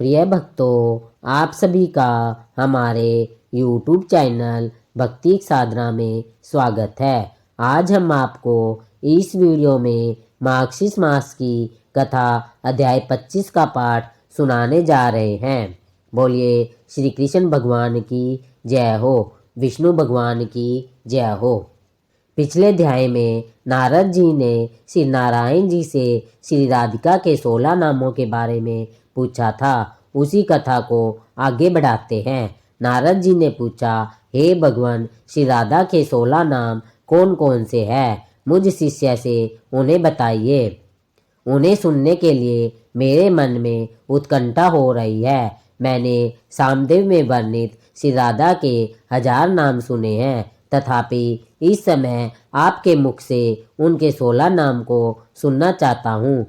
प्रिय भक्तों, आप सभी का हमारे YouTube चैनल भक्ति साधना में स्वागत है। आज हम आपको इस वीडियो में मार्गशीर्ष मास की कथा अध्याय 25 का पाठ सुनाने जा रहे हैं। बोलिए श्री कृष्ण भगवान की जय हो, विष्णु भगवान की जय हो। पिछले अध्याय में नारद जी ने श्री नारायण जी से श्री राधिका के 16 नामों के बारे में पूछा था। उसी कथा को आगे बढ़ाते हैं। नारद जी ने पूछा, हे भगवान, श्री राधा के 16 नाम कौन कौन से हैं? मुझ शिष्य से उन्हें बताइए। उन्हें सुनने के लिए मेरे मन में उत्कंठा हो रही है। मैंने सामदेव में वर्णित श्री राधा के 1000 नाम सुने हैं, तथापि इस समय आपके मुख से उनके 16 नाम को सुनना चाहता हूँ।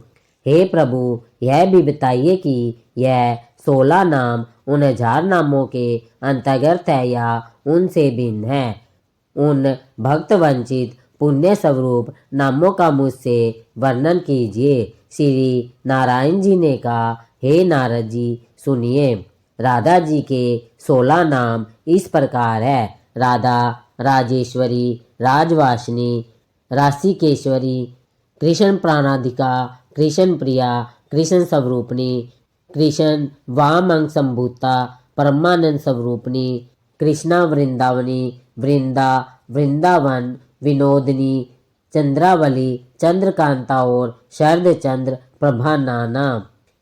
हे प्रभु, यह भी बताइए कि यह 16 नाम उन 1000 नामों के अंतर्गत है या उनसे भिन्न है। उन भक्त वंचित पुण्य स्वरूप नामों का मुझसे वर्णन कीजिए। श्री नारायण जी ने कहा, हे नारद जी, सुनिए। राधा जी के 16 नाम इस प्रकार है। राधा, राजेश्वरी, राजवासिनी, राशिकेश्वरी, कृष्ण प्राणाधिका, कृष्ण प्रिया, कृष्ण स्वरूपनी, कृष्ण वाम अंग संभूता, परमानंद स्वरूपनी, कृष्णा वृंदावनी, वृंदा, वृंदावन, विनोदनी, चंद्रावली, चंद्रकांता और शरद चंद्र प्रभा नाना।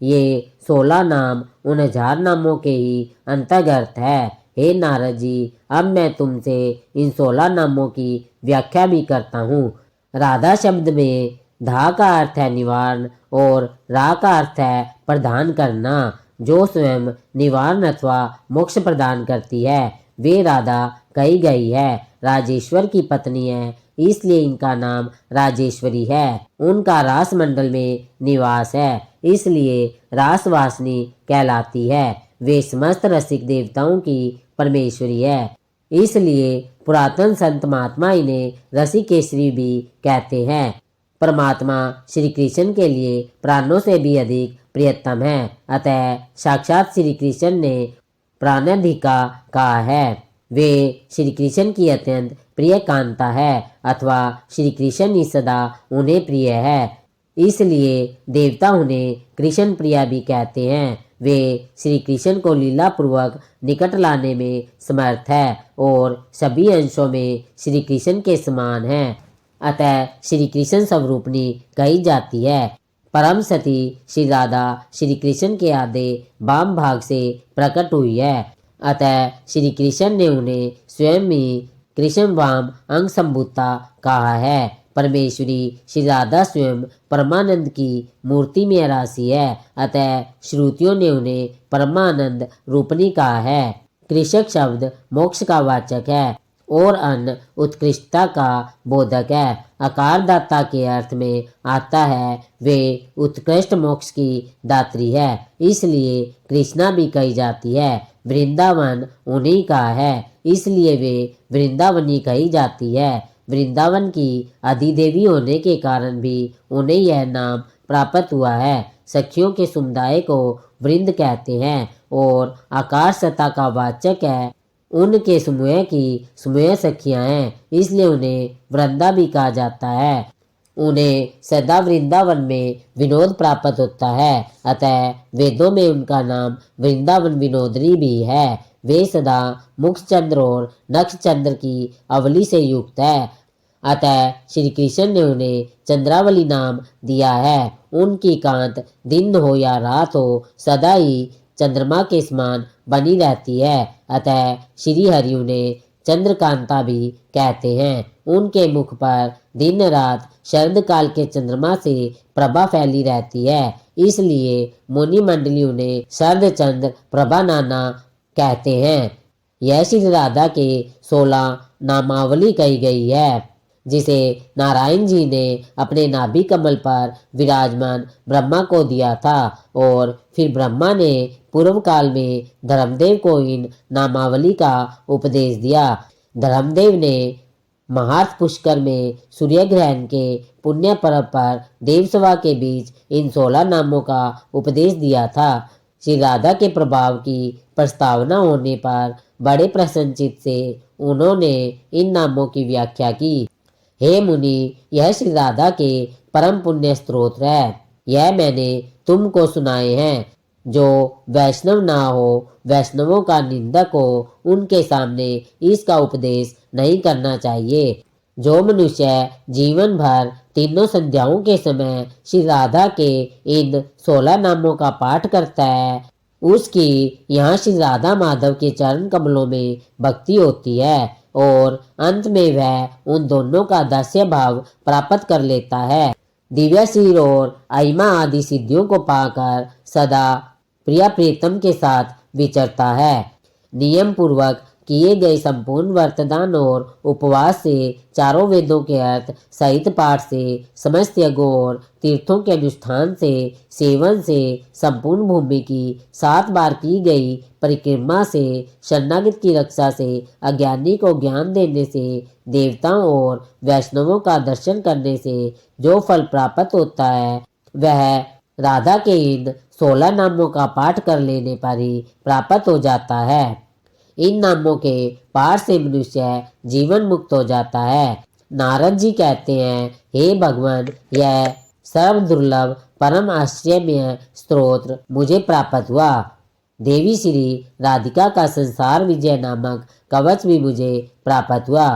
ये 16 नाम उन 1000 नामों के ही अंतर्गत है। हे नारद जी, अब मैं तुमसे इन 16 नामों की व्याख्या भी करता हूँ। राधा शब्द में धा का अर्थ है निवारण और रा का अर्थ है प्रदान करना। जो स्वयं निवारण अथवा मोक्ष प्रदान करती है, वे राधा कही गई है। राजेश्वर की पत्नी है, इसलिए इनका नाम राजेश्वरी है। उनका रास मंडल में निवास है, इसलिए रासवासिनी कहलाती है। वे समस्त रसिक देवताओं की परमेश्वरी है, इसलिए पुरातन संत महात्मा इन्हें रसिकेश्वरी भी कहते हैं। परमात्मा श्री कृष्ण के लिए प्राणों से भी अधिक प्रियतम है, अतः साक्षात श्री कृष्ण ने प्राणाधिका कहा है। वे श्री कृष्ण की अत्यंत प्रिय कांता है, अथवा श्री कृष्ण ही सदा उन्हें प्रिय है, इसलिए देवता उन्हें कृष्ण प्रिया भी कहते हैं। वे श्री कृष्ण को लीला पूर्वक निकट लाने में समर्थ है और सभी अंशों में श्री कृष्ण के समान है, अतः श्री कृष्ण स्वरूपनी कही जाती है। परम सती श्री राधा श्री कृष्ण के आधे वाम भाग से प्रकट हुई है, अतः श्री कृष्ण ने उन्हें स्वयं ही कृष्ण वाम अंग संभूता कहा है। परमेश्वरी श्री राधा स्वयं परमानंद की मूर्ति में राशि है, अतः श्रुतियों ने उन्हें परमानंद रूपनी कहा है। कृषक शब्द मोक्ष का वाचक है और अन्न उत्कृष्टता का बोधक है। आकार दाता के अर्थ में आता है। वे उत्कृष्ट मोक्ष की दात्री है, इसलिए कृष्णा भी कही जाती है। वृंदावन उन्हीं का है, इसलिए वे वृंदावनी कही जाती है। वृंदावन की अधिदेवी होने के कारण भी उन्हें यह नाम प्राप्त हुआ है। सखियों के समुदाय को वृंद कहते हैं और आकार सत्ता का वाचक है। उनके समूह की समूह सखियां हैं, इसलिए उन्हें वृंदा भी कहा जाता है। उन्हें सदा वृंदावन में विनोद प्राप्त होता है, अतः वेदों में उनका नाम वृंदावन विनोदनी भी है। वे सदा मुखचंद्र और नक्षचंद्र की अवली से युक्त है, अतः श्री कृष्ण ने उन्हें चंद्रावली नाम दिया है। उनकी कांत दिन हो या रात हो सदा ही चंद्रमा के समान बनी रहती है, अतः श्री हरि उन्हें चंद्रकांता भी कहते हैं। उनके मुख पर दिन रात शरद काल के चंद्रमा से प्रभा फैली रहती है, इसलिए मुनि मंडली उन्हें शरद चंद्र प्रभा नाना कहते हैं। यह श्री राधा के 16 नामावली कही गई है, जिसे नारायण जी ने अपने नाभि कमल पर विराजमान ब्रह्मा को दिया था और फिर ब्रह्मा ने पूर्व काल में धर्मदेव को इन नामावली का उपदेश दिया। धर्मदेव ने महार्थ पुष्कर में सूर्य ग्रहण के पुण्य पर्व पर देवसभा के बीच इन 16 नामों का उपदेश दिया था। श्री राधा के प्रभाव की प्रस्तावना होने पर बड़े प्रसन्नचित्त से उन्होंने इन नामों की व्याख्या की। हे मुनि, यह श्री राधा के परम पुण्य स्त्रोत है। यह मैंने तुमको सुनाए हैं। जो वैष्णव ना हो, वैष्णवों का निंदक हो, उनके सामने इसका उपदेश नहीं करना चाहिए। जो मनुष्य जीवन भर तीनों संध्याओं के समय श्री राधा के इन 16 नामों का पाठ करता है, उसकी यहाँ श्री राधा माधव के चरण कमलों में भक्ति होती है और अंत में वह उन दोनों का दास्य भाव प्राप्त कर लेता है। दिव्य सिर और आइमा आदि सिद्धियों को पाकर सदा प्रिया प्रीतम के साथ विचरता है। नियम पूर्वक किए गए संपूर्ण वर्तदान और उपवास से, चारों वेदों के अर्थ सहित पाठ से, समस्त यज्ञों और तीर्थों के अनुष्ठान से, सेवन से, संपूर्ण भूमि की 7 बार की गई परिक्रमा से, शरणागत की रक्षा से, अज्ञानी को ज्ञान देने से, देवताओं और वैष्णवों का दर्शन करने से जो फल प्राप्त होता है, वह राधा के इन 16 नामों का पाठ कर लेने पर ही प्राप्त हो जाता है। इन नामों के पाठ से मनुष्य जीवन मुक्त हो जाता है। नारद जी कहते हैं, हे भगवान, यह सर्व दुर्लभ परम आश्चर्यमय स्तोत्र मुझे प्राप्त हुआ। देवी श्री राधिका का संसार विजय नामक कवच भी मुझे प्राप्त हुआ।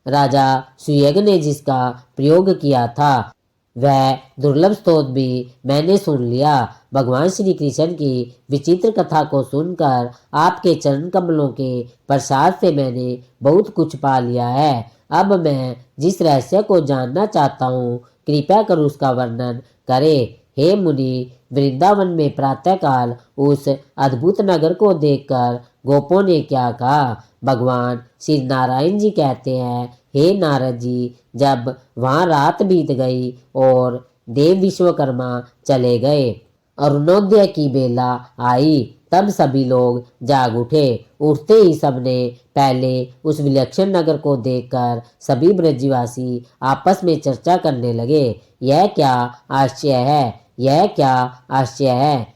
राजा सुयग ने जिसका प्रयोग किया था, वह दुर्लभ स्तोत्र भी मैंने सुन लिया। भगवान श्री कृष्ण की विचित्र कथा को सुनकर आपके चरण कमलों के प्रसाद से मैंने बहुत कुछ पा लिया है। अब मैं जिस रहस्य को जानना चाहता हूँ, कृपया कर उसका वर्णन करें। हे मुनि, वृंदावन में प्रातःकाल उस अद्भुत नगर को देखकर गोपों ने क्या कहा? भगवान श्री नारायण जी कहते हैं, हे नारद जी, जब वहाँ रात बीत गई और देव विश्वकर्मा चले गए, अरुणोदय की बेला आई, तब सभी लोग जाग उठे। उठते ही सबने पहले उस विलक्षण नगर को देखकर सभी ब्रजवासी आपस में चर्चा करने लगे, यह क्या आश्चर्य है, यह क्या आश्चर्य है।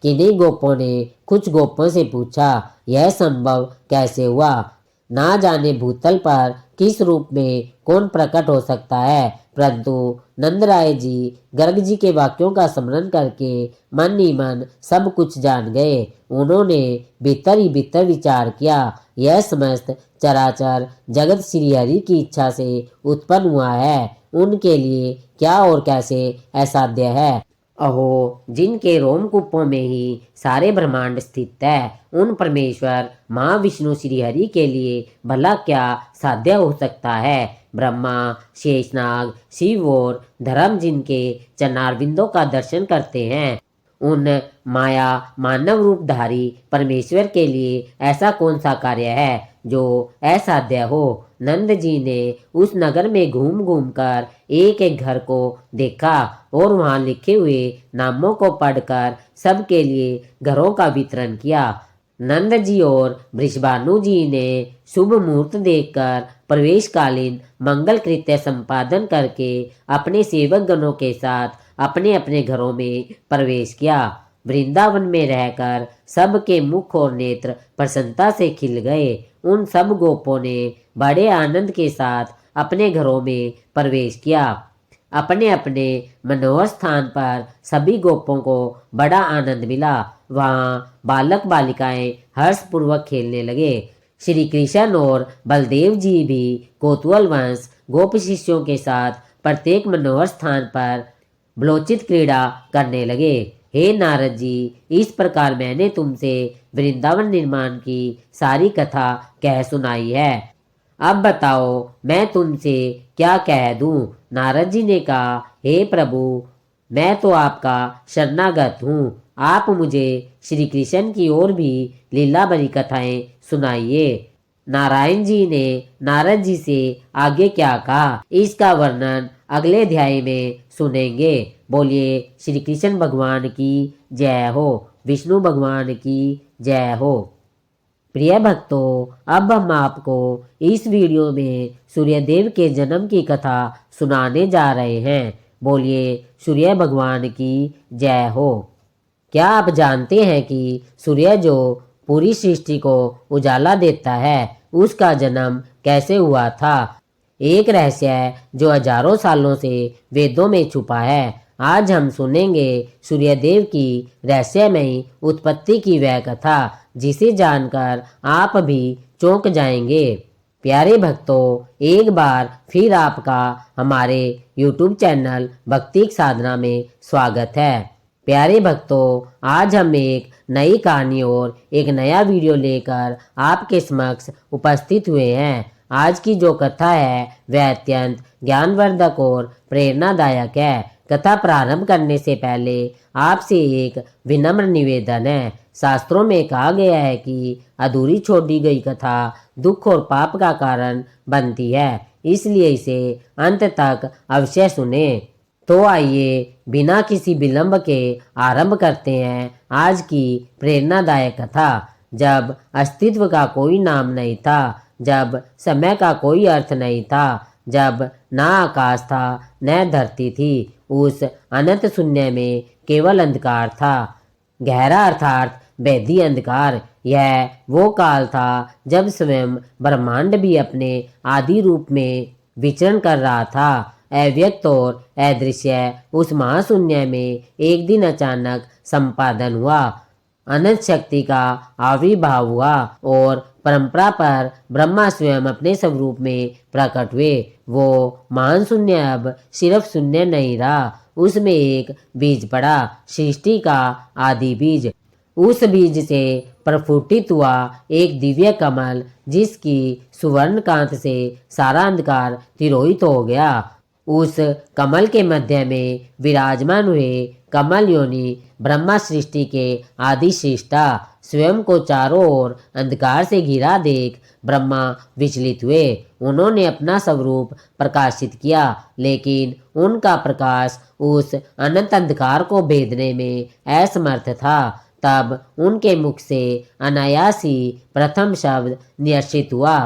किन्हीं गोपों ने कुछ गोपों से पूछा, यह संभव कैसे हुआ? ना जाने भूतल पर किस रूप में कौन प्रकट हो सकता है, परंतु नंदराय जी गर्ग जी के वाक्यों का स्मरण करके मन ही मन सब कुछ जान गए। उन्होंने भीतर ही भीतर विचार किया, यह समस्त चराचर जगत श्री हरि की इच्छा से उत्पन्न हुआ है, उनके लिए क्या और कैसे असाध्य है। अहो, जिनके रोमकूपों में ही सारे ब्रह्मांड स्थित है, उन परमेश्वर महाविष्णु श्री हरि के लिए भला क्या साध्य हो सकता है। ब्रह्मा, शेषनाग, शिव और धर्म जिनके चरणारविंदों का दर्शन करते हैं, उन माया मानव रूपधारी परमेश्वर के लिए ऐसा कौन सा कार्य है जो असाध्य हो। नंद जी ने उस नगर में घूम घूम कर एक एक घर को देखा और वहां लिखे हुए नामों को पढ़कर सबके लिए घरों का वितरण किया। नंद जी और वृषभानु जी ने शुभ मुहूर्त देखकर प्रवेशकालीन मंगल कृत्य संपादन करके अपने सेवक गणों के साथ अपने अपने घरों में प्रवेश किया। वृंदावन में रहकर सबके मुख और नेत्र प्रसन्नता से खिल गए। उन सब गोपों ने बड़े आनंद के साथ अपने घरों में प्रवेश किया। अपने अपने मनोहर स्थान पर सभी गोपों को बड़ा आनंद मिला। वहाँ बालक बालिकाएं हर्षपूर्वक खेलने लगे। श्री कृष्ण और बलदेव जी भी कौतूहलवश गोप शिष्यों के साथ प्रत्येक मनोहर स्थान पर ब्लोचित क्रीड़ा करने लगे। हे नारद जी, इस प्रकार मैंने तुमसे वृंदावन निर्माण की सारी कथा कह सुनाई है। अब बताओ मैं तुमसे क्या कह दूं। नारद जी ने कहा, हे प्रभु, मैं तो आपका शरणागत हूँ, आप मुझे श्री कृष्ण की और भी लीला भरी कथाएं सुनाइए। नारायण जी ने नारद जी से आगे क्या कहा, इसका वर्णन अगले अध्याय में सुनेंगे। बोलिए श्री कृष्ण भगवान की जय हो, विष्णु भगवान की जय हो। प्रिय भक्तों, अब हम आपको इस वीडियो में सूर्यदेव के जन्म की कथा सुनाने जा रहे हैं। बोलिए सूर्य भगवान की जय हो। क्या आप जानते हैं कि सूर्य जो पूरी सृष्टि को उजाला देता है उसका जन्म कैसे हुआ था? एक रहस्य है जो हजारों सालों से वेदों में छुपा है। आज हम सुनेंगे सूर्यदेव की रहस्यमयी उत्पत्ति की वह कथा जिसे जानकर आप भी चौंक जाएंगे। प्यारे भक्तों, एक बार फिर आपका हमारे YouTube चैनल भक्ति साधना में स्वागत है। प्यारे भक्तों, आज हम एक नई कहानी और एक नया वीडियो लेकर आपके समक्ष उपस्थित हुए हैं। आज की जो कथा है वह अत्यंत ज्ञानवर्धक और प्रेरणादायक है। कथा प्रारंभ करने से पहले आपसे एक विनम्र निवेदन है। शास्त्रों में कहा गया है कि अधूरी छोड़ी गई कथा दुख और पाप का कारण बनती है, इसलिए इसे अंत तक अवश्य सुने। तो आइए बिना किसी विलंब के आरंभ करते हैं आज की प्रेरणादायक कथा। जब अस्तित्व का कोई नाम नहीं था, जब समय का कोई अर्थ नहीं था, जब ना आकाश था न धरती थी, उस अनंत शून्य में केवल अंधकार था। गहरा अर्थात बैधी अंधकार। यह वो काल था जब स्वयं ब्रह्मांड भी अपने आदि रूप में विचरण कर रहा था। अव्यक्त और अदृश्य उस महाशून्य में एक दिन अचानक संपादन हुआ। अनंत शक्ति का आविर्भाव हुआ और परंपरा पर ब्रह्मा स्वयं अपने स्वरूप में प्रकट हुए। वो महान शून्य अब सिर्फ शून्य नहीं रहा, उसमें एक बीज पड़ा, सृष्टि का आदि बीज। उस बीज से प्रफुटित हुआ एक दिव्य कमल जिसकी सुवर्ण कांत से सारा अंधकार तिरोहित हो गया। उस कमल के मध्य में विराजमान हुए कमल योनि ब्रह्मा सृष्टि के आदि सृष्टा। स्वयं को चारों ओर अंधकार से घिरा देख ब्रह्मा विचलित हुए। उन्होंने अपना स्वरूप प्रकाशित किया, लेकिन उनका प्रकाश उस अनंत अंधकार को भेदने में असमर्थ था। तब उनके मुख से अनायास ही प्रथम शब्द निश्चित हुआ,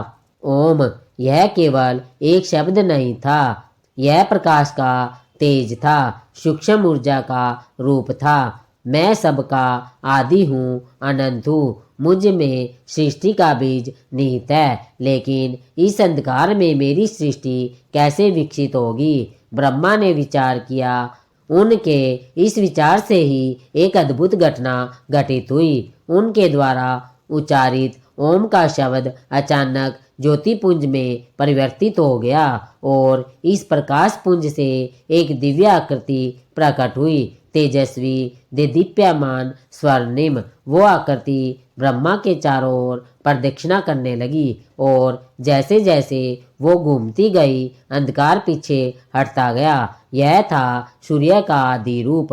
ओम। यह केवल एक शब्द नहीं था, यह प्रकाश का तेज था, सूक्ष्म ऊर्जा का रूप था। मैं सबका आदि हूँ, अनंत हूँ, मुझ में सृष्टि का बीज निहित है, लेकिन इस अंधकार में मेरी सृष्टि कैसे विकसित होगी? ब्रह्मा ने विचार किया। उनके इस विचार से ही एक अद्भुत घटना घटित हुई। उनके द्वारा उच्चारित ओम का शब्द अचानक ज्योतिपुंज में परिवर्तित हो गया और इस प्रकाश पुंज से एक दिव्य आकृति प्रकट हुई, तेजस्वी, देदीप्यमान, स्वर्णिम। वो आकृति ब्रह्मा के चारों ओर प्रदक्षिणा करने लगी और जैसे जैसे वो घूमती गई अंधकार पीछे हटता गया। यह था सूर्य का आदि रूप,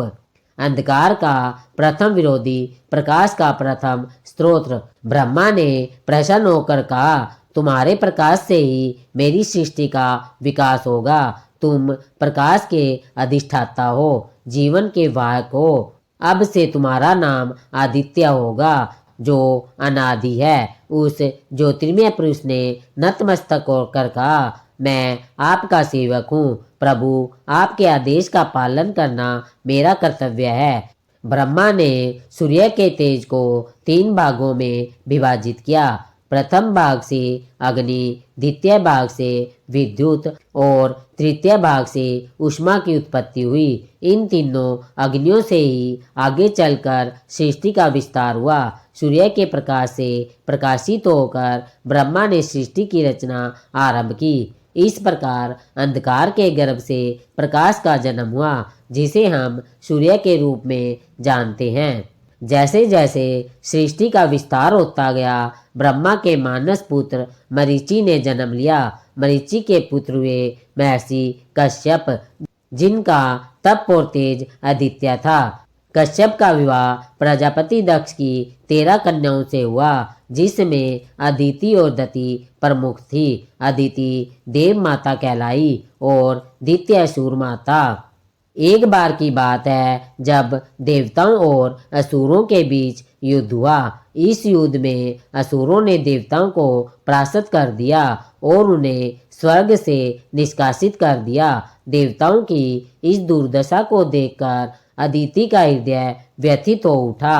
अंधकार का प्रथम विरोधी, प्रकाश का प्रथम स्रोत। ब्रह्मा ने प्रसन्न होकर कहा, तुम्हारे प्रकाश से ही मेरी सृष्टि का विकास होगा। तुम प्रकाश के अधिष्ठाता हो, जीवन के वाहक हो। अब से तुम्हारा नाम आदित्य होगा, जो अनादि है। उस ज्योतिर्मय पुरुष ने नतमस्तक होकर कहा, मैं आपका सेवक हूँ प्रभु, आपके आदेश का पालन करना मेरा कर्तव्य है। ब्रह्मा ने सूर्य के तेज को 3 भागों में विभाजित किया। प्रथम भाग से अग्नि, द्वितीय भाग से विद्युत और तृतीय भाग से ऊष्मा की उत्पत्ति हुई। इन तीनों अग्नियों से ही आगे चलकर सृष्टि का विस्तार हुआ। सूर्य के प्रकाश से प्रकाशित होकर ब्रह्मा ने सृष्टि की रचना आरंभ की। इस प्रकार अंधकार के गर्भ से प्रकाश का जन्म हुआ, जिसे हम सूर्य के रूप में जानते हैं। जैसे जैसे सृष्टि का विस्तार होता गया, ब्रह्मा के मानस पुत्र मरीचि ने जन्म लिया। मरीचि के पुत्र हुए महर्षि कश्यप, जिनका तप और तेज आदित्य था। कश्यप का विवाह प्रजापति दक्ष की 13 कन्याओं से हुआ, जिसमें अदिति और दति प्रमुख थी। अदिति देव माता कहलाई और दित्य असुर माता। एक बार की बात है जब देवताओं और असुरों के बीच युद्ध हुआ। इस युद्ध में असुरों ने देवताओं को परास्त कर दिया और उन्हें स्वर्ग से निष्कासित कर दिया। देवताओं की इस दुर्दशा को देखकर अदिति का हृदय व्यथित हो उठा।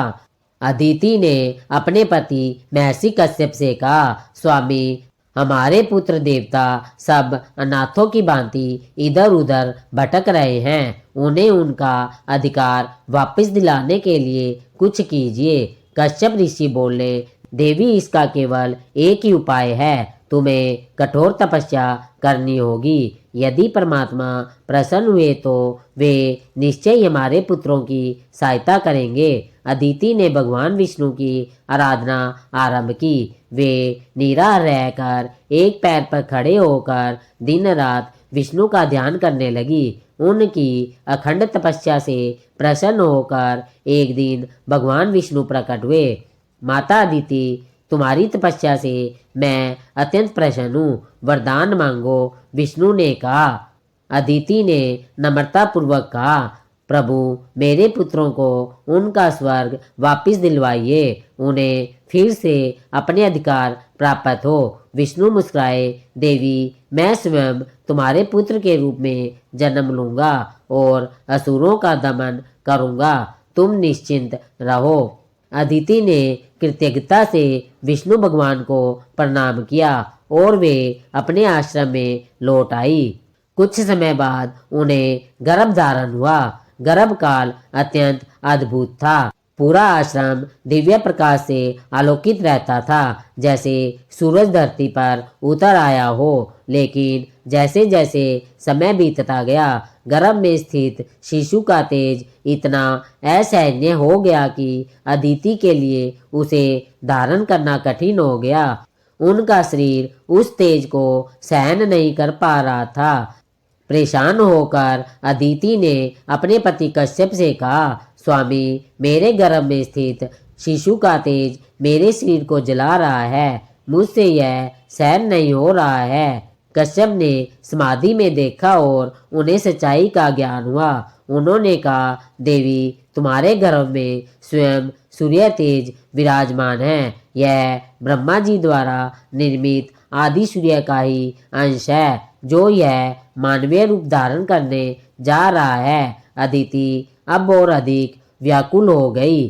अदिति ने अपने पति महर्षि कश्यप से कहा, स्वामी, हमारे पुत्र देवता सब अनाथों की भांति इधर उधर भटक रहे हैं। उन्हें उनका अधिकार वापस दिलाने के लिए कुछ कीजिए। कश्यप ऋषि बोले, देवी, इसका केवल एक ही उपाय है। तुम्हें कठोर तपस्या करनी होगी। यदि परमात्मा प्रसन्न हुए तो वे निश्चय ही हमारे पुत्रों की सहायता करेंगे। अदिति ने भगवान विष्णु की आराधना आरंभ की। वे निराहार रहकर एक पैर पर खड़े होकर दिन रात विष्णु का ध्यान करने लगी। उनकी अखंड तपस्या से प्रसन्न होकर एक दिन भगवान विष्णु प्रकट हुए। माता अदिति, तुम्हारी तपस्या से मैं अत्यंत प्रसन्न हूँ, वरदान मांगो। विष्णु ने कहा। अदिति ने नम्रता पूर्वक कहा, प्रभु, मेरे पुत्रों को उनका स्वर्ग वापस दिलवाइए। उन्हें फिर से अपने अधिकार प्राप्त हो। विष्णु मुस्कुराए, देवी, मैं स्वयं तुम्हारे पुत्र के रूप में जन्म लूंगा और असुरों का दमन करूंगा। तुम निश्चिंत रहो। अदिति ने कृतज्ञता से विष्णु भगवान को प्रणाम किया और वे अपने आश्रम में लौट आई। कुछ समय बाद उन्हें गर्भ धारण हुआ। गर्भकाल अत्यंत अद्भुत था। पूरा आश्रम दिव्य प्रकाश से आलोकित रहता था, जैसे सूरज धरती पर उतर आया हो। लेकिन जैसे जैसे समय बीतता गया, गर्भ में स्थित शिशु का तेज इतना असहनीय हो गया कि अदिति के लिए उसे धारण करना कठिन हो गया। उनका शरीर उस तेज को सहन नहीं कर पा रहा था। परेशान होकर अदिति ने अपने पति कश्यप से कहा, स्वामी, मेरे गर्भ में स्थित शिशु का तेज मेरे शरीर को जला रहा है। मुझसे यह सहन नहीं हो रहा है। कश्यप ने समाधि में देखा और उन्हें सच्चाई का ज्ञान हुआ। उन्होंने कहा, देवी, तुम्हारे गर्भ में स्वयं सूर्य तेज विराजमान है। यह ब्रह्मा जी द्वारा निर्मित आदि सूर्य का ही अंश है, जो यह मानवीय रूप धारण करने जा रहा है। अदिति अब और अधिक व्याकुल हो गई।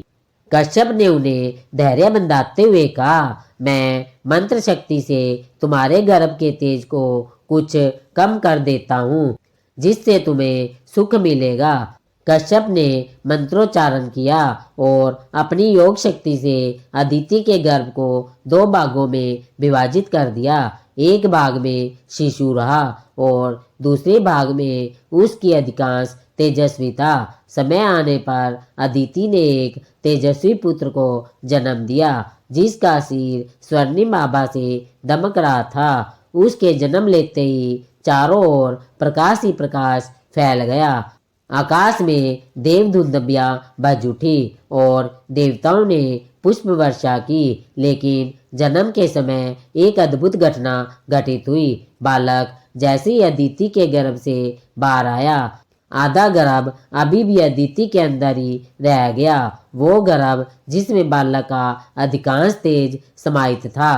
कश्यप ने उन्हें धैर्य बंधाते हुए कहा, मैं मंत्र शक्ति से तुम्हारे गर्भ के तेज को कुछ कम कर देता हूँ, जिससे तुम्हें सुख मिलेगा। कश्यप ने मंत्रोच्चारण किया और अपनी योग शक्ति से अदिति के गर्भ को 2 भागों में विभाजित कर दिया। एक भाग में शिशु रहा और दूसरे भाग में उसकी अधिकांश तेजस्विता। समय आने पर अदिति ने एक तेजस्वी पुत्र को जन्म दिया, जिसका सिर स्वर्णिम आभा से दमक रहा था। उसके जन्म लेते ही चारों ओर प्रकाश ही प्रकाश फैल गया। आकाश में देवदुंदुभियां बज उठी और देवताओं ने पुष्प वर्षा की। लेकिन जन्म के समय एक अद्भुत घटना घटित हुई। बालक जैसे ही अदिति के गर्भ से बाहर आया, आधा गर्भ अभी भी अदिति के अंदर ही रह गया। वो गर्भ जिसमें बालक का अधिकांश तेज समाहित था।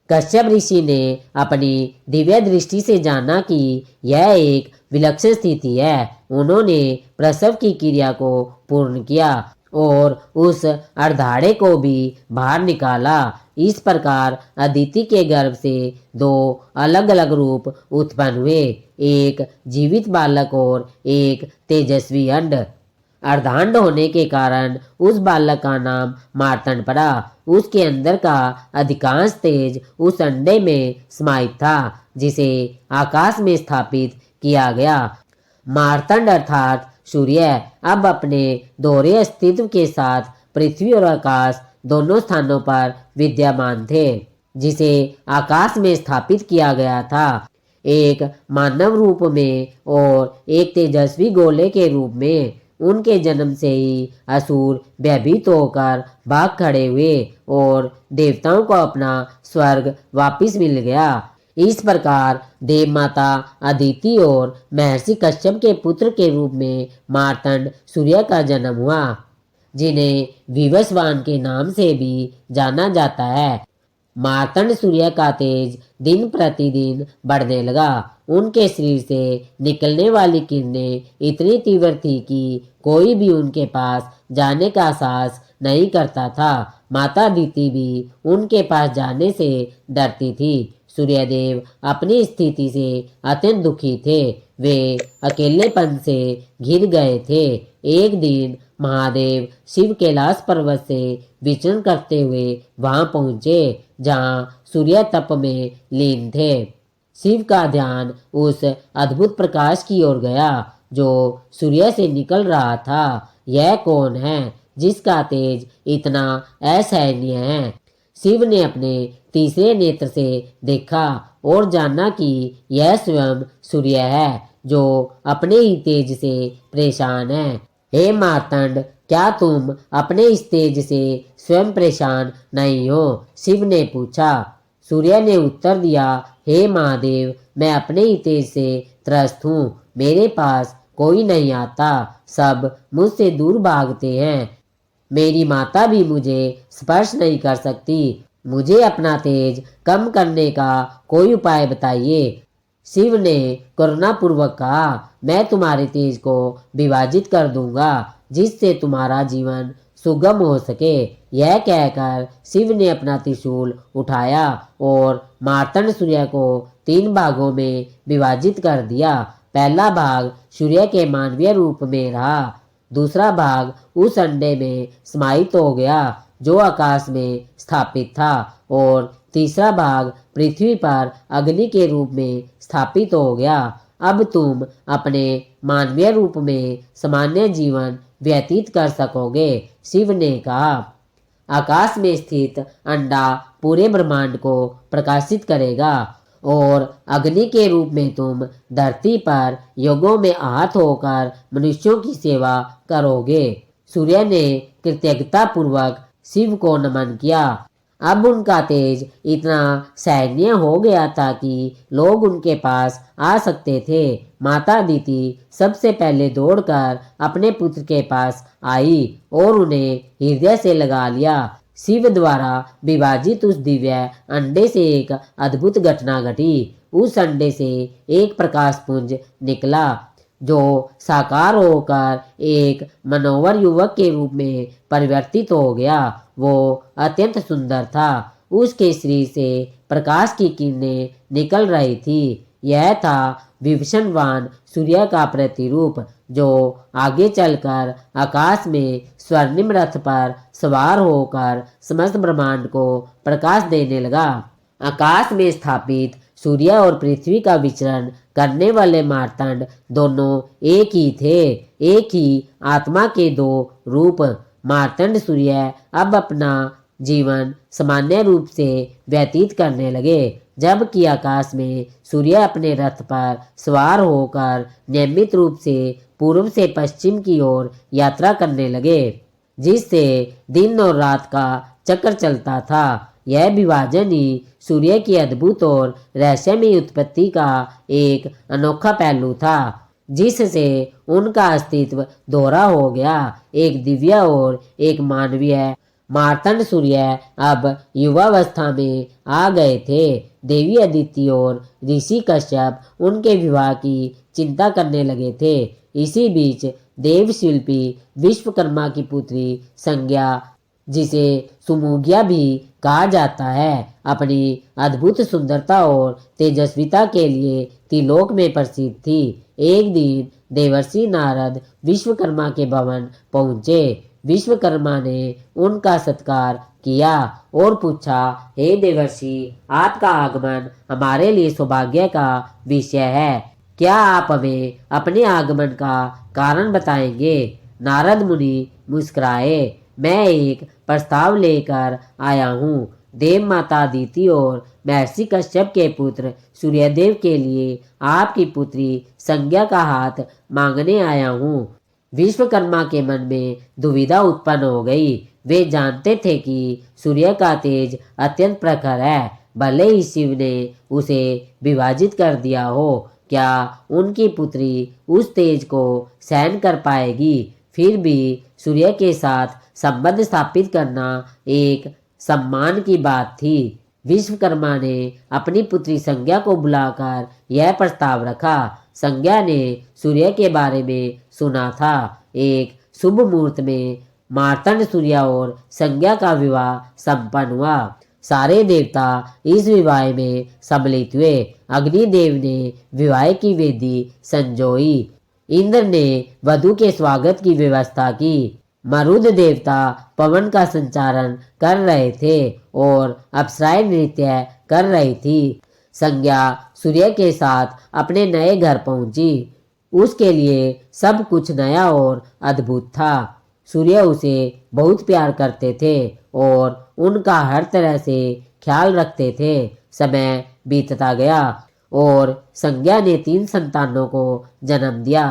कश्यप ऋषि ने अपनी दिव्य दृष्टि से जाना कि यह एक विलक्षण स्थिति है। उन्होंने प्रसव की क्रिया को पूर्ण किया और उस अर्धाड़े को भी बाहर निकाला। इस प्रकार अदिति के गर्भ से 2 अलग अलग रूप उत्पन्न हुए, एक जीवित बालक और एक तेजस्वी अंड। अर्धांड होने के कारण उस बालक का नाम मार्तंड पड़ा। उसके अंदर का अधिकांश तेज उस अंडे में समाहित था, जिसे आकाश में स्थापित किया गया। मार्तंड अर्थात सूर्य अब अपने दोहरे अस्तित्व के साथ पृथ्वी और आकाश दोनों स्थानों पर विद्यमान थे, जिसे आकाश में स्थापित किया गया था, एक मानव रूप में और एक तेजस्वी गोले के रूप में। उनके जन्म से ही असुर भयभीत होकर भाग खड़े हुए और देवताओं को अपना स्वर्ग वापिस मिल गया। इस प्रकार देव माता अदिति और महर्षि कश्यप के पुत्र के रूप में मार्तंड सूर्य का जन्म हुआ, जिन्हें विवस्वान के नाम से भी जाना जाता है। मार्तंड सूर्य का तेज दिन प्रतिदिन बढ़ने लगा। उनके शरीर से निकलने वाली किरणें इतनी तीव्र थी कि कोई भी उनके पास जाने का साहस नहीं करता था। माता अदिति भी उनके पास जाने से डरती थी। सूर्यदेव अपनी स्थिति से अत्यंत दुखी थे। वे अकेलेपन से घिर गए थे। एक दिन महादेव शिव कैलाश पर्वत से विचरण करते हुए वहां पहुंचे जहां सूर्य तप में लीन थे। शिव का ध्यान उस अद्भुत प्रकाश की ओर गया जो सूर्य से निकल रहा था। यह कौन है जिसका तेज इतना असहनीय है? शिव ने अपने तीसरे नेत्र से देखा और जाना कि यह स्वयं सूर्य है जो अपने ही तेज से परेशान है। हे मार्तंड, क्या तुम अपने इस तेज से स्वयं परेशान नहीं हो? शिव ने पूछा। सूर्य ने उत्तर दिया, हे महादेव, मैं अपने ही तेज से त्रस्त हूँ। मेरे पास कोई नहीं आता, सब मुझसे दूर भागते हैं। मेरी माता भी मुझे स्पर्श नहीं कर सकती। मुझे अपना तेज कम करने का कोई उपाय बताइए। शिव ने करुणापूर्वक कहा, मैं तुम्हारे तेज को विभाजित कर दूंगा जिससे तुम्हारा जीवन सुगम हो सके। यह कहकर शिव ने अपना त्रिशूल उठाया और मार्तंड सूर्य को 3 भागों में विभाजित कर दिया। पहला भाग सूर्य के मानवीय रूप में रहा। दूसरा भाग उस अंडे में समाहित हो गया जो आकाश में स्थापित था और तीसरा भाग पृथ्वी पर अग्नि के रूप में स्थापित हो गया। अब तुम अपने मानवीय रूप में सामान्य जीवन व्यतीत कर सकोगे। शिव ने कहा, आकाश में स्थित अंडा पूरे ब्रह्मांड को प्रकाशित करेगा और अग्नि के रूप में तुम धरती पर युगों में आहत होकर मनुष्यों की सेवा करोगे। सूर्य ने कृतज्ञता पूर्वक शिव को नमन किया। अब उनका तेज इतना सैन्य हो गया था कि लोग उनके पास आ सकते थे। माता अदिति सबसे पहले दौड़कर अपने पुत्र के पास आई और उन्हें हृदय से लगा लिया। शिव द्वारा विभाजित उस दिव्य अंडे से एक अद्भुत घटना घटी। उस अंडे से एक प्रकाश पुंज निकला जो साकार होकर एक मनोहर युवक के रूप में परिवर्तित हो गया। वो अत्यंत सुंदर था। उसके शरीर से प्रकाश की किरणें निकल रही थी। यह था विभीषणवान सूर्य का प्रतिरूप जो आगे चलकर आकाश में स्वर्णिम रथ पर सवार होकर समस्त ब्रह्मांड को प्रकाश देने लगा। आकाश में स्थापित सूर्य और पृथ्वी का विचरण करने वाले मार्तंड दोनों एक ही थे, एक ही आत्मा के 2 रूप। मार्तंड सूर्य अब अपना जीवन सामान्य रूप से व्यतीत करने लगे, जबकि आकाश में सूर्य अपने रथ पर सवार होकर नियमित रूप से पूर्व से पश्चिम की ओर यात्रा करने लगे, जिससे दिन और रात का चक्र चलता था। यह विभाजन ही सूर्य की अद्भुत और रहस्यमयी उत्पत्ति का एक अनोखा पहलू था, जिससे उनका अस्तित्व दोहरा हो गया, एक दिव्य और एक मानवीय। मार्तंड सूर्य अब युवावस्था में आ गए थे। देवी अदिति और ऋषि कश्यप उनके विवाह की चिंता करने लगे थे। इसी बीच देव शिल्पी विश्वकर्मा की पुत्री संज्ञा, जिसे सुमुगिया भी कहा जाता है, अपनी अद्भुत सुंदरता और तेजस्विता के लिए त्रिलोक में प्रसिद्ध थी। एक दिन देवर्षि नारद विश्वकर्मा के भवन पहुंचे। विश्वकर्मा ने उनका सत्कार किया और पूछा, हे देवर्षि, आपका आगमन हमारे लिए सौभाग्य का विषय है। क्या आप हमें अपने आगमन का कारण बताएंगे? नारद मुनि मुस्कुराए। मैं एक प्रस्ताव लेकर आया हूँ। देव माता अदिति और महर्षि कश्यप के पुत्र सूर्यदेव के लिए आपकी पुत्री संज्ञा का हाथ मांगने आया हूँ। विश्वकर्मा के मन में दुविधा उत्पन्न हो गई। वे जानते थे कि सूर्य का तेज अत्यंत प्रखर है, भले ही शिव ने उसे विभाजित कर दिया हो। क्या उनकी पुत्री उस तेज को सहन कर पाएगी? फिर भी सूर्य के साथ संबंध स्थापित करना एक सम्मान की बात थी। विश्वकर्मा ने अपनी पुत्री संज्ञा को बुलाकर यह प्रस्ताव रखा। संज्ञा ने सूर्य के बारे में सुना था। एक शुभ मुहूर्त में मार्तंड सूर्य और संज्ञा का विवाह संपन्न हुआ। सारे देवता इस विवाह में सम्मिलित हुए। अग्निदेव ने विवाह की वेदी संजोई। इंद्र ने वधु के स्वागत की व्यवस्था की। मरुद देवता पवन का संचारण कर रहे थे और अप्सराएं नृत्य कर रही थी। संज्ञा सूर्य के साथ अपने नए घर पहुंची। उसके लिए सब कुछ नया और अद्भुत था। सूर्य उसे बहुत प्यार करते थे और उनका हर तरह से ख्याल रखते थे। समय बीतता गया और संज्ञा ने 3 संतानों को जन्म दिया।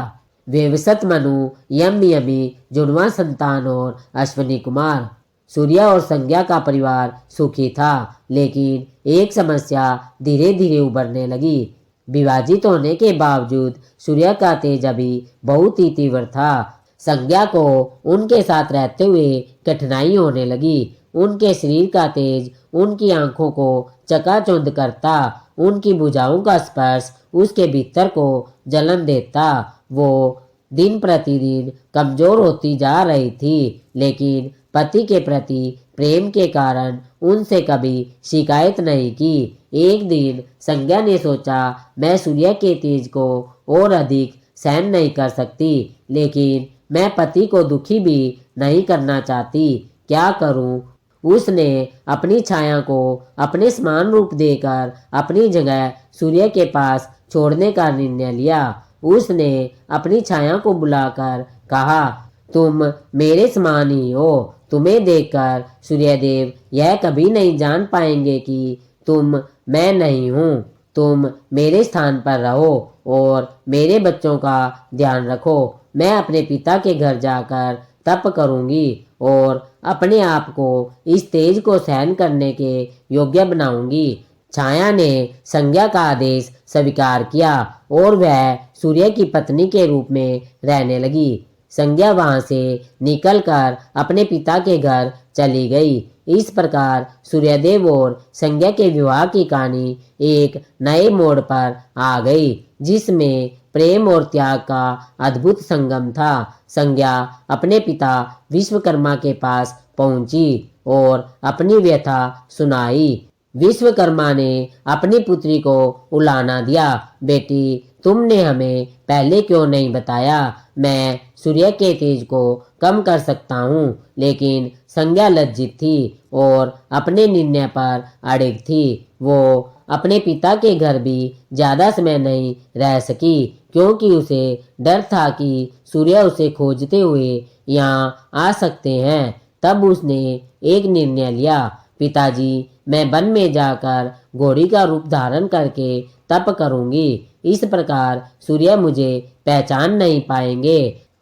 वेवसत, मनु, यमी, जुड़वा संतान और अश्विनी कुमार। सूर्य और संज्ञा का परिवार सुखी था, लेकिन एक समस्या धीरे धीरे उभरने लगी। विभाजित होने के बावजूद सूर्य का तेज अभी बहुत ही तीव्र था। संज्ञा को उनके साथ रहते हुए कठिनाई होने लगी। उनके शरीर का तेज उनकी आंखों को चकाचौंध करता। उनकी भुजाओं का स्पर्श उसके भीतर को जलन देता। वो दिन प्रतिदिन कमजोर होती जा रही थी, लेकिन पति के प्रति प्रेम के कारण उनसे कभी शिकायत नहीं की। एक दिन संज्ञा ने सोचा, मैं सूर्य के तेज को और अधिक सहन नहीं कर सकती, लेकिन मैं पति को दुखी भी नहीं करना चाहती। क्या करूं? उसने अपनी छाया को अपने समान रूप देकर अपनी जगह सूर्य के पास छोड़ने का निर्णय लिया। उसने अपनी छाया को बुलाकर कहा, तुम मेरे समान ही हो। तुम्हें देखकर सूर्यदेव यह कभी नहीं जान पाएंगे कि तुम मैं नहीं हूँ। तुम मेरे स्थान पर रहो और मेरे बच्चों का ध्यान रखो। मैं अपने पिता के घर जाकर तप करूंगी और अपने आप को इस तेज को सहन करने के योग्य बनाऊंगी। छाया ने संज्ञा का आदेश स्वीकार किया और वह सूर्य की पत्नी के रूप में रहने लगी। संज्ञा वहां से निकलकर अपने पिता के घर चली गई। इस प्रकार सूर्यदेव और संज्ञा के विवाह की कहानी एक नए मोड़ पर आ गई, जिसमें प्रेम और त्याग का अद्भुत संगम था। संज्ञा अपने पिता विश्वकर्मा के पास पहुंची और अपनी व्यथा सुनाई। विश्वकर्मा ने अपनी पुत्री को उलाना दिया, बेटी तुमने हमें पहले क्यों नहीं बताया? मैं सूर्य के तेज को कम कर सकता हूँ। लेकिन संज्ञा लज्जित थी और अपने निर्णय पर अड़िग थी। वो अपने पिता के घर भी ज्यादा समय नहीं रह सकी, क्योंकि उसे डर था कि सूर्य उसे खोजते हुए यहाँ आ सकते हैं। तब उसने एक निर्णय लिया, पिताजी मैं वन में जाकर घोड़ी का रूप धारण करके तप करूंगी। इस प्रकार सूर्य मुझे पहचान नहीं पाएंगे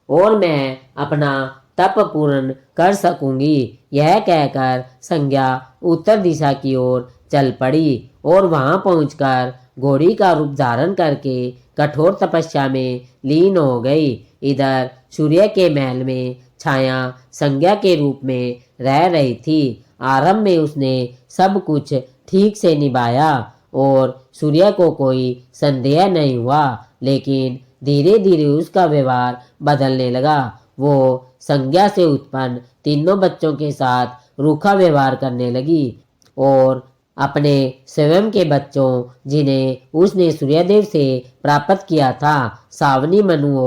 और मैं अपना तप पूर्ण कर सकूंगी। यह कहकर संज्ञा उत्तर दिशा की ओर चल पड़ी और वहां पहुंचकर घोड़ी का रूप धारण करके कठोर तपस्या में लीन हो गई। इधर सूर्य के महल में छाया संज्ञा के रूप में रह रही थी। आरंभ में उसने सब कुछ ठीक से निभाया और सूर्य को कोई संदेह नहीं हुआ, लेकिन धीरे धीरे उसका व्यवहार बदलने लगा। वो संज्ञा से उत्पन्न तीनों बच्चों के साथ रूखा व्यवहार करने लगी और अपने स्वयं के बच्चों, जिन्हें उसने सूर्यदेव से प्राप्त किया था, सावनी, मनु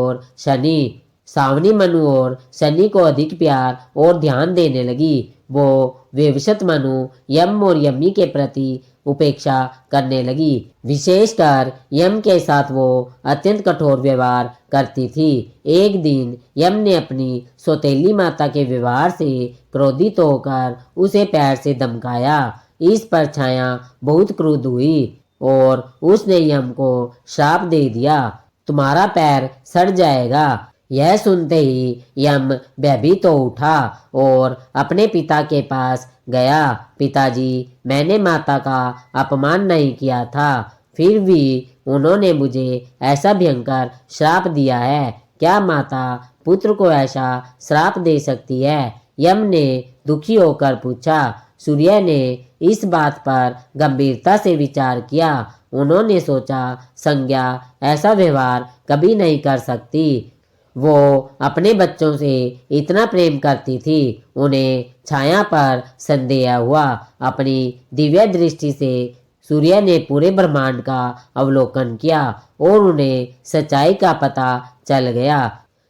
और शनि को अधिक प्यार और ध्यान देने लगी। वो वेवशत, मनु, यम और यमी के प्रति उपेक्षा करने लगी। विशेषकर यम के साथ वो अत्यंत कठोर व्यवहार करती थी। एक दिन यम ने अपनी सौतेली माता के व्यवहार से क्रोधित होकर उसे पैर से धमकाया। इस पर छाया बहुत क्रुद्ध हुई और उसने यम को श्राप दे दिया, तुम्हारा पैर सड़ जाएगा। यह सुनते ही यम भयभीत हो उठा और अपने पिता के पास गया। पिताजी मैंने माता का अपमान नहीं किया था, फिर भी उन्होंने मुझे ऐसा भयंकर श्राप दिया है। क्या माता पुत्र को ऐसा श्राप दे सकती है? यम ने दुखी होकर पूछा। सूर्य ने इस बात पर गंभीरता से विचार किया। उन्होंने सोचा, संज्ञा ऐसा व्यवहार कभी नहीं कर सकती। वो अपने बच्चों से इतना प्रेम करती थी। उन्हें छाया पर संदेह हुआ। अपनी दिव्य दृष्टि से सूर्य ने पूरे ब्रह्मांड का अवलोकन किया और उन्हें सच्चाई का पता चल गया।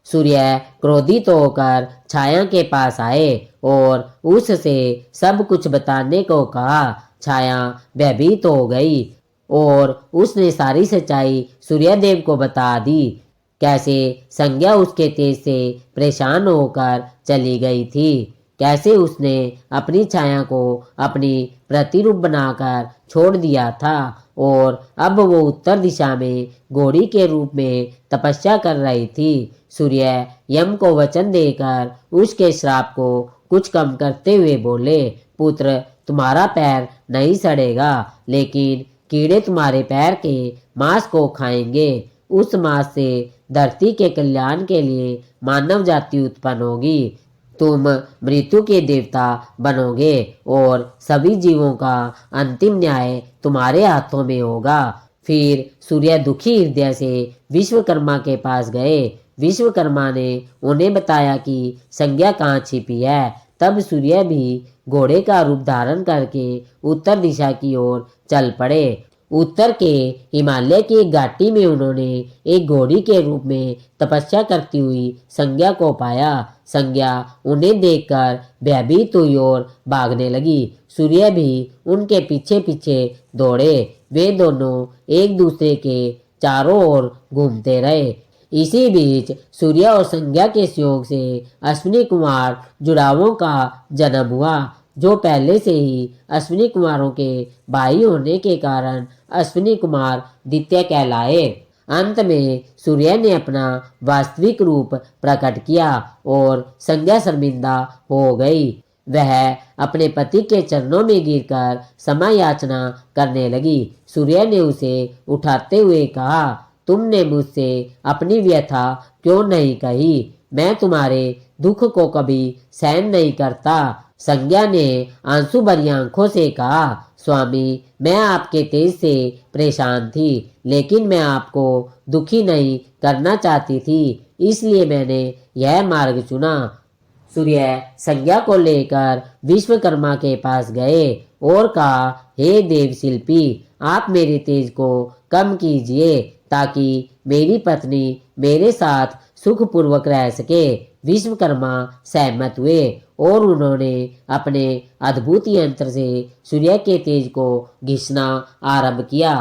सूर्य क्रोधित होकर छाया के पास आए और उससे सब कुछ बताने को कहा। छाया भयभीत हो गई और उसने सारी सच्चाई सूर्यदेव को बता दी। कैसे संज्ञा उसके तेज से परेशान होकर चली गई थी, कैसे उसने अपनी छाया को अपनी प्रतिरूप बनाकर छोड़ दिया था और अब वो उत्तर दिशा में घोड़ी के रूप में तपस्या कर रही थी। सूर्य यम को वचन देकर उसके श्राप को कुछ कम करते हुए बोले, पुत्र, तुम्हारा पैर नहीं सड़ेगा, लेकिन कीड़े तुम्हारे पैर के मांस को खाएंगे। उस मांस से धरती के कल्याण के लिए मानव जाति उत्पन्न होगी। तुम मृत्यु के देवता बनोगे और सभी जीवों का अंतिम न्याय तुम्हारे हाथों में होगा। फिर सूर्य दुखी हृदय से विश्वकर्मा के पास गए। विश्वकर्मा ने उन्हें बताया कि संज्ञा कहाँ छिपी है। तब सूर्य भी घोड़े का रूप धारण करके उत्तर दिशा की ओर चल पड़े। उत्तर के हिमालय की एक घाटी में उन्होंने एक घोड़ी के रूप में तपस्या करती हुई संज्ञा को पाया। संज्ञा उन्हें देखकर भयभीत हुई और भागने लगी। सूर्य भी उनके पीछे पीछे दौड़े। वे दोनों एक दूसरे के चारों ओर घूमते रहे। इसी बीच सूर्य और संज्ञा के संयोग से अश्विनी कुमार जुड़ावों का जन्म हुआ, जो पहले से ही अश्विनी कुमारों के भाई होने के कारण अश्विनी कुमार द्वितीय कहलाए। अंत में सूर्य ने अपना वास्तविक रूप प्रकट किया और संज्ञा शर्मिंदा हो गई। वह अपने पति के चरणों में गिरकर क्षमा याचना करने लगी। सूर्य ने उसे उठाते हुए कहा, तुमने मुझसे अपनी व्यथा क्यों नहीं कही? मैं तुम्हारे दुख को कभी सहन नहीं करता। संज्ञा ने आंसू भरी आंखों से कहा, स्वामी, मैं आपके तेज से परेशान थी, लेकिन मैं आपको दुखी नहीं करना चाहती थी, इसलिए मैंने यह मार्ग चुना। सूर्य संज्ञा को लेकर विश्वकर्मा के पास गए और कहा, हे देव शिल्पी, आप मेरे तेज को कम कीजिए ताकि मेरी पत्नी मेरे साथ सुखपूर्वक रह सके। विश्वकर्मा सहमत हुए और उन्होंने अपने अद्भुत यंत्र से सूर्य के तेज को घिसना आरंभ किया।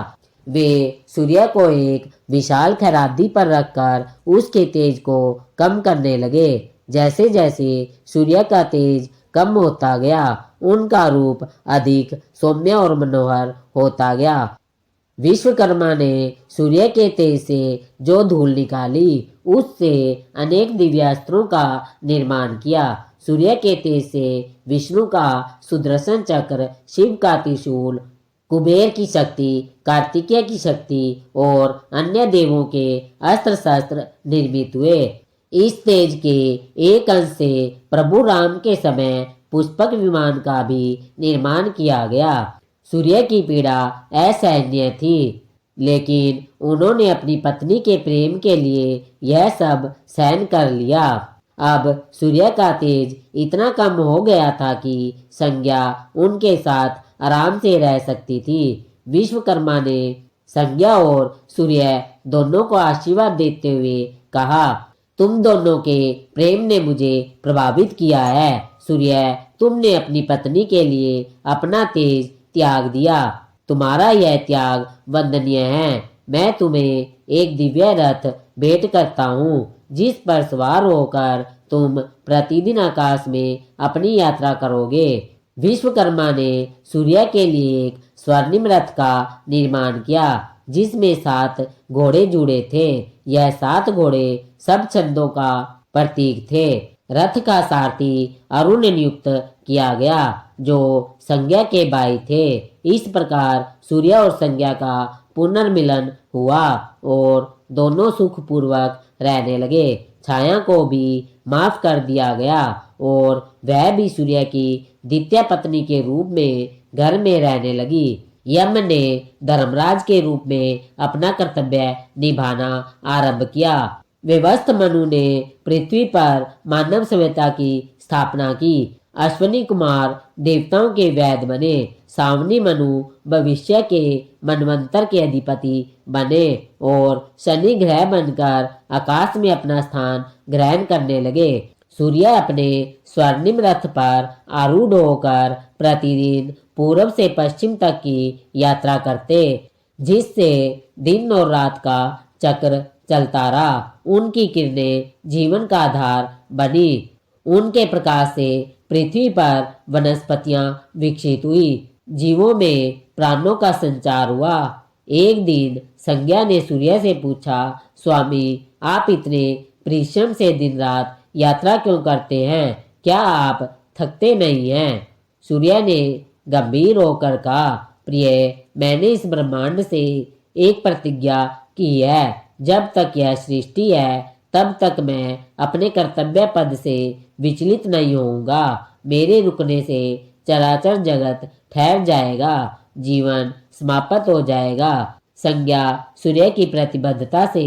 वे सूर्य को एक विशाल खरादी पर रखकर उसके तेज को कम करने लगे। जैसे जैसे सूर्य का तेज कम होता गया, उनका रूप अधिक सौम्य और मनोहर होता गया। विश्वकर्मा ने सूर्य के तेज से जो धूल निकाली, उससे अनेक दिव्यास्त्रों का निर्माण किया। सूर्य के तेज से विष्णु का सुदर्शन चक्र, शिव का त्रिशूल, कुबेर की शक्ति, कार्तिकेय की शक्ति और अन्य देवों के अस्त्र शस्त्र निर्मित हुए। इस तेज के एक अंश से प्रभु राम के समय पुष्पक विमान का भी निर्माण किया गया। सूर्य की पीड़ा असहनीय थी, लेकिन उन्होंने अपनी पत्नी के प्रेम के लिए यह सब सहन कर लिया। अब सूर्य का तेज इतना कम हो गया था कि संज्ञा उनके साथ आराम से रह सकती थी। विश्वकर्मा ने संज्ञा और सूर्य दोनों को आशीर्वाद देते हुए कहा, तुम दोनों के प्रेम ने मुझे प्रभावित किया है। सूर्य, तुमने अपनी पत्नी के लिए अपना तेज त्याग दिया। तुम्हारा यह त्याग वंदनीय है। मैं तुम्हें एक दिव्य रथ भेंट करता हूँ, जिस पर सवार होकर तुम प्रतिदिन आकाश में अपनी यात्रा करोगे। विश्वकर्मा ने सूर्य के लिए एक स्वर्णिम रथ का निर्माण किया, जिसमें 7 घोड़े जुड़े थे। यह 7 घोड़े सब छंदों का प्रतीक थे। रथ का सारथी अरुण नियुक्त किया गया, जो संज्ञा के भाई थे। इस प्रकार सूर्य और संज्ञा का पुनर्मिलन हुआ और दोनों सुखपूर्वक रहने लगे। छाया को भी माफ कर दिया गया और वह भी सूर्य की द्वितीय पत्नी के रूप में घर में रहने लगी। यम ने धर्मराज के रूप में अपना कर्तव्य निभाना आरंभ किया। विवस्त्र मनु ने पृथ्वी पर मानव सभ्यता की स्थापना की। अश्विनी कुमार देवताओं के वैद्य बने। सावनी मनु भविष्य के मनवंतर के अधिपति बने और शनि ग्रह बनकर आकाश में अपना स्थान ग्रहण करने लगे। सूर्य अपने स्वर्णिम रथ पर आरूढ़ होकर प्रतिदिन पूर्व से पश्चिम तक की यात्रा करते, जिससे दिन और रात का चक्र चलता रहा। उनकी किरणें जीवन का आधार बनी। उनके प्रकाश से पृथ्वी पर वनस्पतियां विकसित हुई, जीवों में प्राणों का संचार हुआ। एक दिन संज्ञा ने सूर्य से पूछा, स्वामी, आप इतने परिश्रम से दिन रात यात्रा क्यों करते हैं? क्या आप थकते नहीं हैं? सूर्य ने गंभीर होकर कहा, प्रिय, मैंने इस ब्रह्मांड से एक प्रतिज्ञा की है। जब तक यह सृष्टि है तब तक मैं अपने कर्तव्य पद से विचलित नहीं होऊंगा। मेरे रुकने से चराचर जगत ठहर जाएगा, जीवन समाप्त हो जाएगा। संज्ञा सूर्य की प्रतिबद्धता से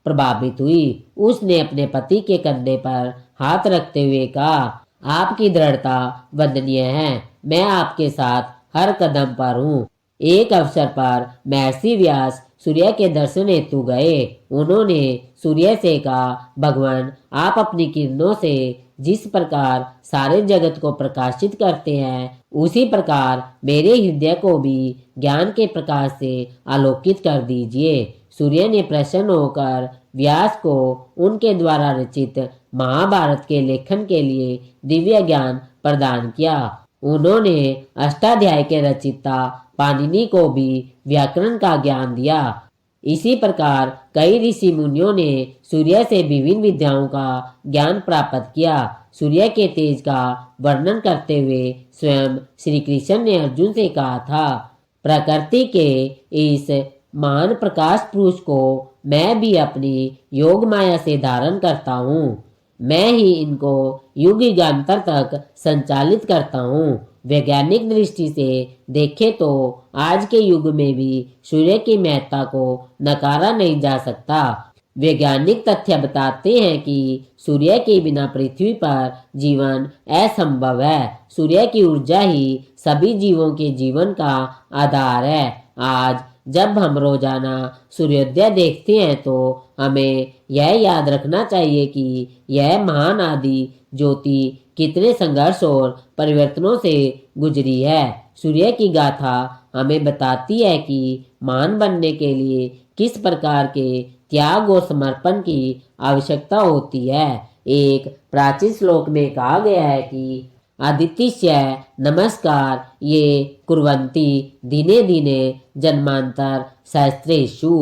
प्रभावित हुई। उसने अपने पति के कंधे पर हाथ रखते हुए कहा, आपकी दृढ़ता वंदनीय है। मैं आपके साथ हर कदम पर हूँ। एक अवसर पर महर्षि व्यास सूर्य के दर्शन हेतु गए। उन्होंने सूर्य से कहा, भगवान, आप अपनी किरणों से जिस प्रकार सारे जगत को प्रकाशित करते हैं, उसी प्रकार मेरे हृदय को भी ज्ञान के प्रकाश से आलोकित कर दीजिए। सूर्य ने प्रसन्न होकर व्यास को उनके द्वारा रचित महाभारत के लेखन के लिए दिव्य ज्ञान प्रदान किया। उन्होंने अष्टाध्याय के रचयिता पाणिनि को भी व्याकरण का ज्ञान दिया। इसी प्रकार कई ऋषि मुनियों ने सूर्य से विभिन्न विद्याओं का ज्ञान प्राप्त किया। सूर्य के तेज का वर्णन करते हुए स्वयं श्री कृष्ण ने अर्जुन से कहा था, प्रकृति के इस महान प्रकाश पुरुष को मैं भी अपनी योग माया से धारण करता हूँ। मैं ही इनको युग युगांतर तक संचालित करता हूँ। वैज्ञानिक दृष्टि से देखें तो आज के युग में भी सूर्य की महत्ता को नकारा नहीं जा सकता। वैज्ञानिक तथ्य बताते हैं कि सूर्य के बिना पृथ्वी पर जीवन असंभव है। सूर्य की ऊर्जा ही सभी जीवों के जीवन का आधार है। आज जब हम रोजाना सूर्योदय देखते हैं तो हमें यह याद रखना चाहिए कि यह महान आदि ज्योति कितने संघर्ष और परिवर्तनों से गुजरी है। सूर्य की गाथा हमें बताती है कि महान बनने के लिए किस प्रकार के त्याग और समर्पण की आवश्यकता होती है। एक प्राचीन श्लोक में कहा गया है कि आदित्यस्य नमस्कार ये कुर्वन्ति दिने दिने जन्मांतर सहस्रेषु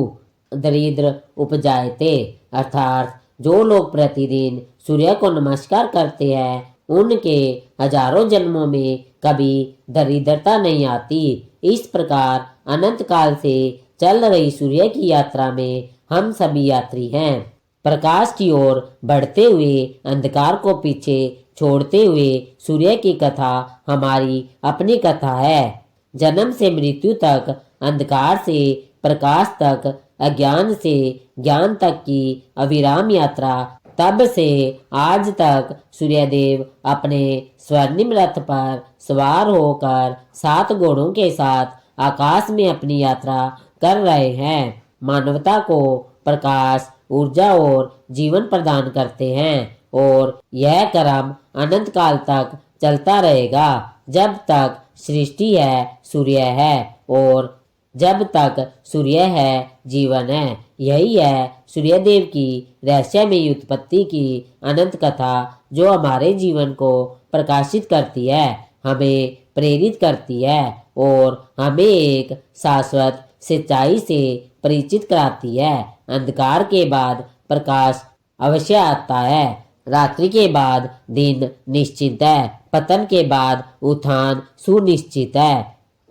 दरिद्र उपजायते। अर्थात जो लोग प्रतिदिन सूर्य को नमस्कार करते हैं उनके हजारों जन्मों में कभी दरिद्रता नहीं आती। इस प्रकार अनंत काल से चल रही सूर्य की यात्रा में हम सभी यात्री हैं। प्रकाश की ओर बढ़ते हुए अंधकार को पीछे छोड़ते हुए सूर्य की कथा हमारी अपनी कथा है। जन्म से मृत्यु तक, अंधकार से प्रकाश तक, अज्ञान से ज्ञान तक की अविराम यात्रा, तब से आज तक सूर्यदेव अपने स्वर्णिम रथ पर सवार होकर 7 घोड़ों के साथ आकाश में अपनी यात्रा कर रहे हैं। मानवता को प्रकाश, ऊर्जा और जीवन प्रदान करते हैं और यह क्रम अनंत काल तक चलता रहेगा। जब तक सृष्टि है सूर्य है और जब तक सूर्य है जीवन है। यही है सूर्यदेव की रहस्यमयी उत्पत्ति की अनंत कथा, जो हमारे जीवन को प्रकाशित करती है, हमें प्रेरित करती है और हमें एक शाश्वत सच्चाई से परिचित कराती है। अंधकार के बाद प्रकाश अवश्य आता है। रात्रि के बाद दिन निश्चित है। पतन के बाद उत्थान सुनिश्चित है।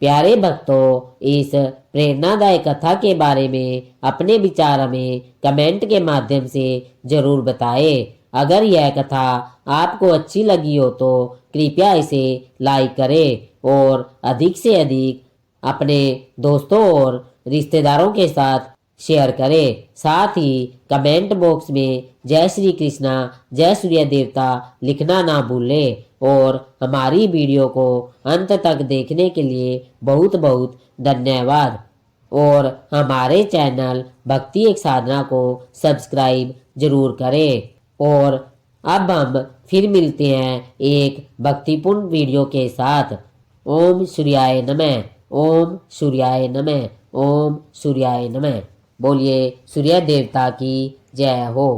प्यारे भक्तों, इस प्रेरणादायक कथा के बारे में अपने विचार हमें कमेंट के माध्यम से जरूर बताएं। अगर यह कथा आपको अच्छी लगी हो तो कृपया इसे लाइक करें और अधिक से अधिक अपने दोस्तों और रिश्तेदारों के साथ शेयर करें। साथ ही कमेंट बॉक्स में जय श्री कृष्णा जय सूर्य देवता लिखना ना भूलें और हमारी वीडियो को अंत तक देखने के लिए बहुत बहुत धन्यवाद। और हमारे चैनल भक्ति एक साधना को सब्सक्राइब जरूर करें। और अब हम फिर मिलते हैं एक भक्तिपूर्ण वीडियो के साथ। ओम सूर्याय नमः। ओम सूर्याय नमः। ओम सूर्याय नमः। बोलिए सूर्य देवता की जय हो।